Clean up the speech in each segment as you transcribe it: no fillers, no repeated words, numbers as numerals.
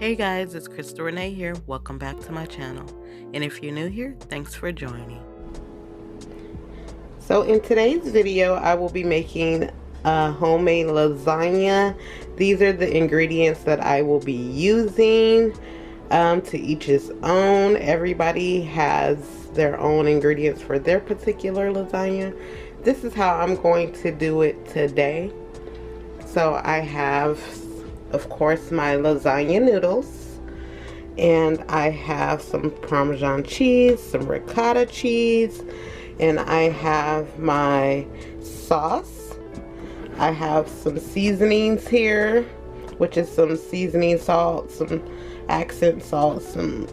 Hey guys, it's CrystalRenèe here. Welcome back to my channel. And if you're new here, thanks for joining. So in today's video, I will be making a homemade lasagna. These are the ingredients that I will be using. To each his own. Everybody has their own ingredients for their particular lasagna. This is how I'm going to do it today. So I have, of course, my lasagna noodles, and I have some Parmesan cheese, some ricotta cheese, and I have my sauce. I have some seasonings here, which is some seasoning salt, some accent salt, some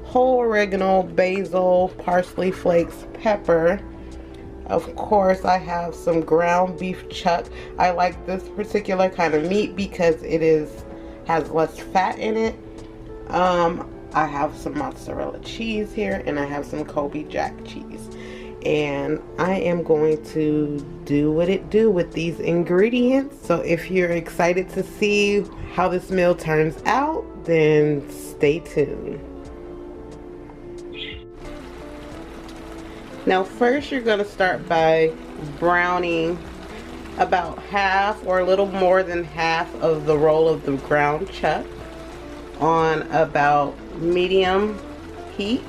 whole oregano, basil, parsley flakes, pepper. Of course, I have some ground beef chuck. I like this particular kind of meat because it has less fat in it. I have some mozzarella cheese here, and I have some Colby jack cheese. And I am going to do what it do with these ingredients. So if you're excited to see how this meal turns out, then stay tuned. Now first, you're going to start by browning about half or a little more than half of the roll of the ground chuck on about medium heat.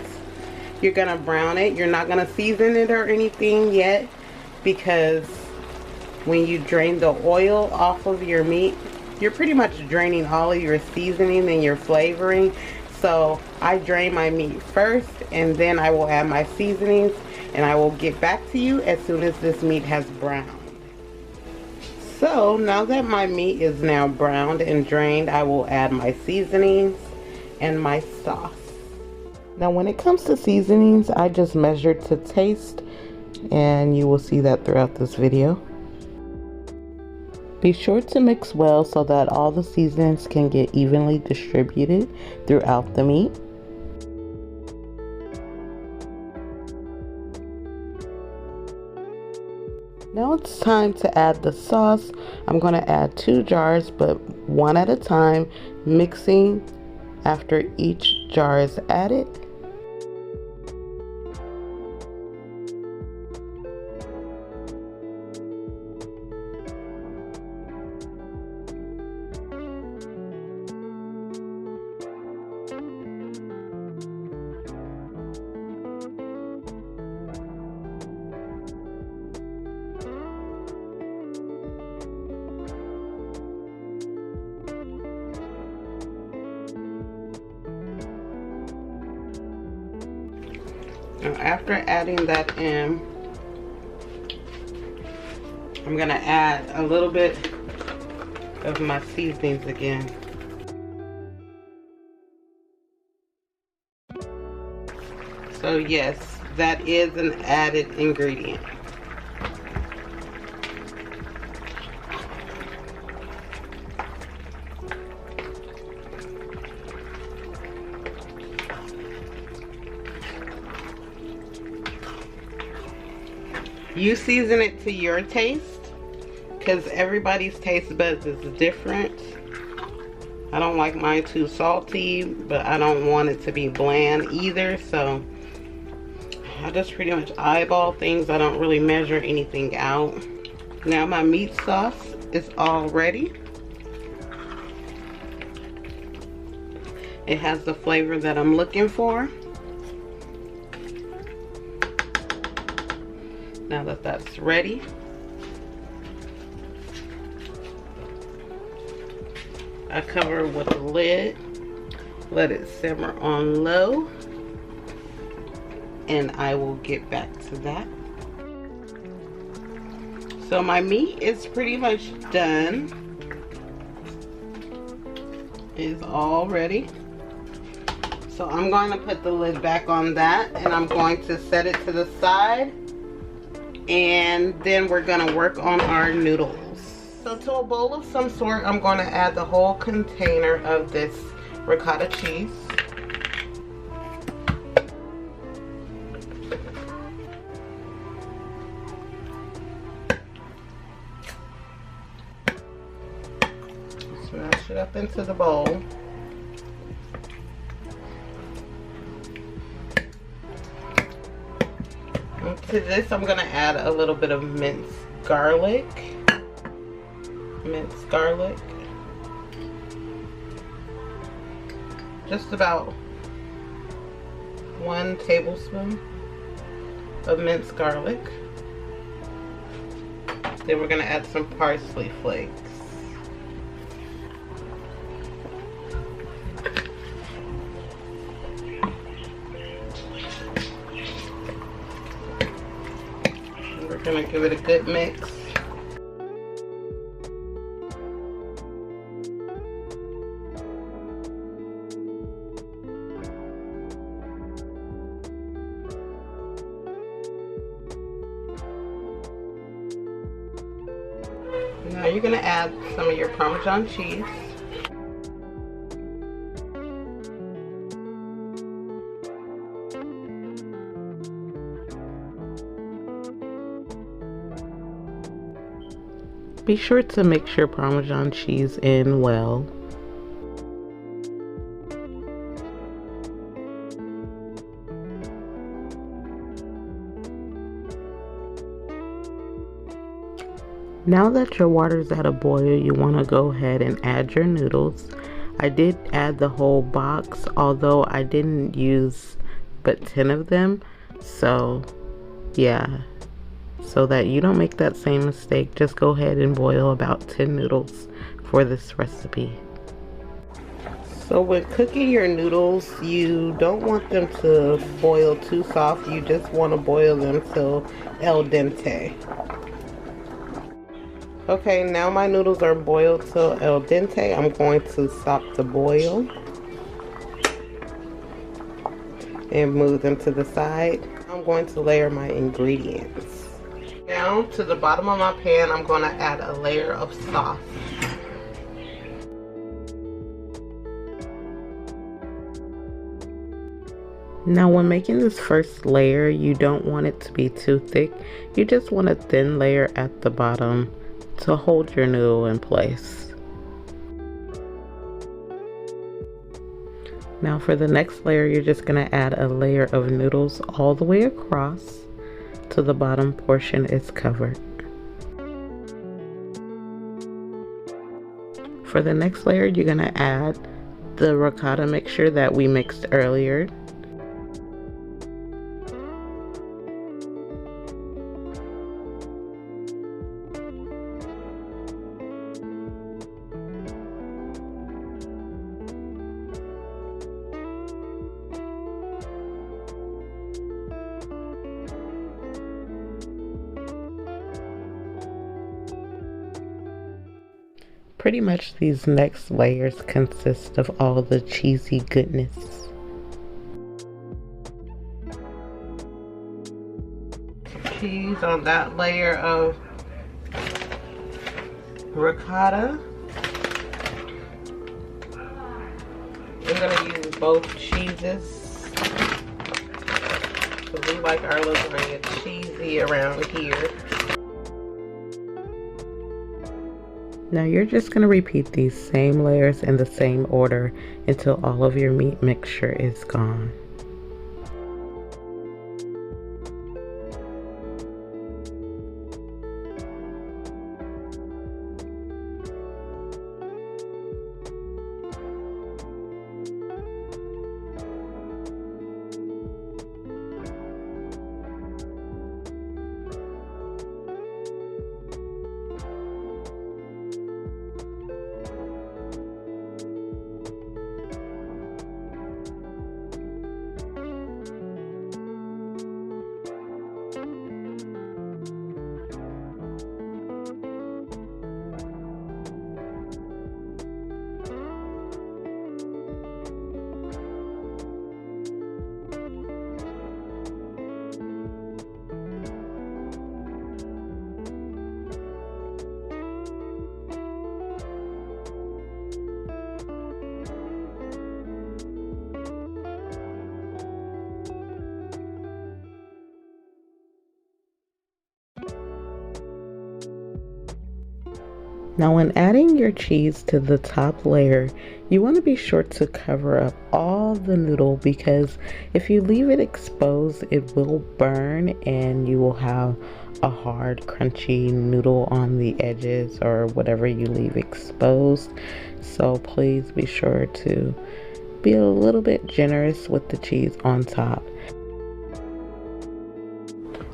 You're going to brown it. You're not going to season it or anything yet, because when you drain the oil off of your meat, you're pretty much draining all of your seasoning and your flavoring. So I drain my meat first, and then I will add my seasonings, and I will get back to you as soon as this meat has browned. So now that my meat is now browned and drained, I will add my seasonings and my sauce. Now when it comes to seasonings, I just measured to taste, and you will see that throughout this video. Be sure to mix well so that all the seasonings can get evenly distributed throughout the meat. Now it's time to add the sauce. I'm going to add 2 jars, but one at a time, mixing after each jar is added. Now after adding that in, I'm going to add a little bit of my seasonings again. So yes, that is an added ingredient. You season it to your taste, because everybody's taste buds is different. I don't like mine too salty, but I don't want it to be bland either, so I just pretty much eyeball things. I don't really measure anything out. Now my meat sauce is all ready. It has the flavor that I'm looking for. Now that that's ready, I cover it with a lid, let it simmer on low, and I will get back to that. So my meat is pretty much done. It's all ready. So I'm going to put the lid back on that, and I'm going to set it to the side. And then we're going to work on our noodles. So to a bowl of some sort, I'm going to add the whole container of this ricotta cheese. Smash it up into the bowl. To this, I'm gonna add a little bit of minced garlic. Minced garlic. Just about 1 tablespoon of minced garlic. Then we're gonna add some parsley flakes. We're gonna give it a good mix. Now you're gonna add some of your Parmesan cheese. Be sure to mix your Parmesan cheese in well. Now that your water's at a boil, you want to go ahead and add your noodles. I did add the whole box, although I didn't use but 10 of them. So yeah, so that you don't make that same mistake, just go ahead and boil about 10 noodles for this recipe. So when cooking your noodles, you don't want them to boil too soft. You just want to boil them till al dente. Okay, now my noodles are boiled till al dente. I'm going to stop the boil and move them to the side. I'm going to layer my ingredients. Now to the bottom of my pan, I'm going to add a layer of sauce. Now when making this first layer, you don't want it to be too thick. You just want a thin layer at the bottom to hold your noodle in place. Now for the next layer, you're just going to add a layer of noodles all the way across till the bottom portion is covered. For the next layer, you're going to add the ricotta mixture that we mixed earlier. Pretty much these next layers consist of all the cheesy goodness. Cheese on that layer of ricotta. I'm going to use both cheeses because we like our lasagna cheesy around here. Now you're just going to repeat these same layers in the same order until all of your meat mixture is gone. Now when adding your cheese to the top layer, you want to be sure to cover up all the noodle, because if you leave it exposed, it will burn and you will have a hard, crunchy noodle on the edges or whatever you leave exposed. So please be sure to be a little bit generous with the cheese on top.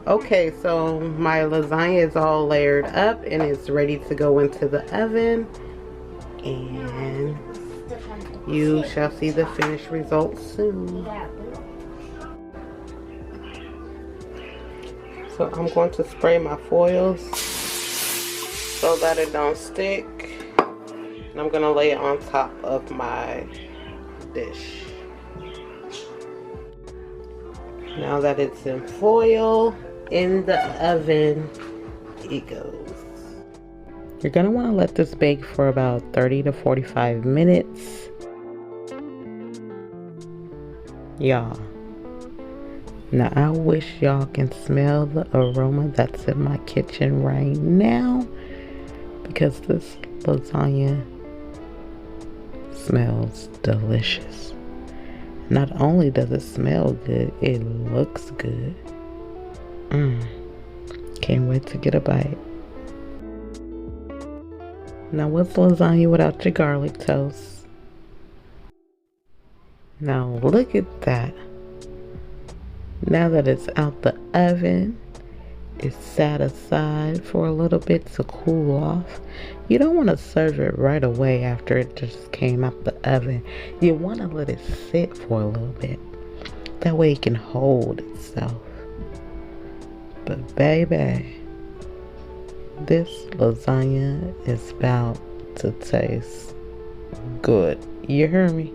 Okay, so my lasagna is all layered up and it's ready to go into the oven, and you shall see the finished result soon. So I'm going to spray my foils so that it don't stick, and I'm going to lay it on top of my dish. Now that it's in foil, in the oven it goes. You're gonna want to let this bake for about 30 to 45 minutes. Y'all, now I wish y'all can smell the aroma that's in my kitchen right now, because this lasagna smells delicious. Not only does it smell good, it looks good. Can't wait to get a bite. Now what's lasagna without your garlic toast? Now look at that. Now that it's out the oven, it's sat aside for a little bit to cool off. You don't want to serve it right away after it just came out the oven. You want to let it sit for a little bit. That way it can hold itself. But baby, this lasagna is about to taste good. You hear me?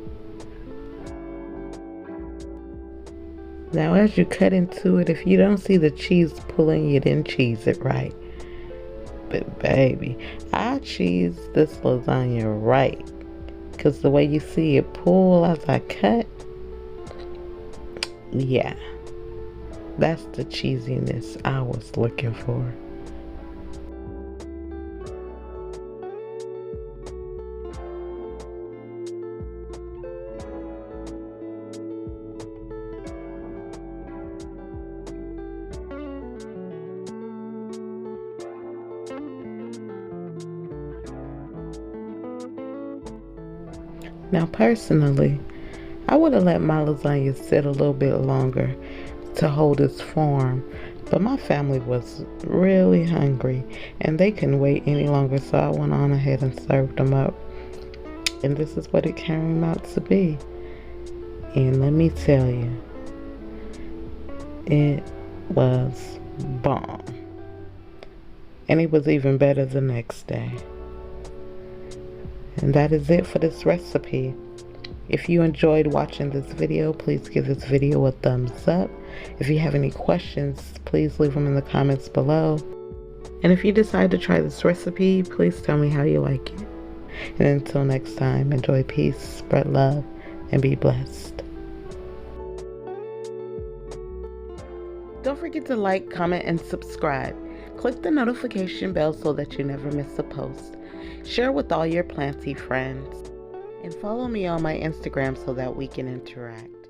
Now as you cut into it, if you don't see the cheese pulling, you didn't cheese it right. But baby, I cheese this lasagna right, because the way you see it pull as I cut, yeah, that's the cheesiness I was looking for. Now personally, I would have let my lasagna sit a little bit longer to hold its form, but my family was really hungry and they couldn't wait any longer, so I went on ahead and served them up. And this is what it came out to be. And let me tell you, it was bomb. And it was even better the next day. And that is it for this recipe. If you enjoyed watching this video, please give this video a thumbs up. If you have any questions, please leave them in the comments below. And if you decide to try this recipe, please tell me how you like it. And until next time, enjoy peace, spread love, and be blessed. Don't forget to like, comment, and subscribe. Click the notification bell so that you never miss a post. Share with all your planty friends. And follow me on my Instagram so that we can interact.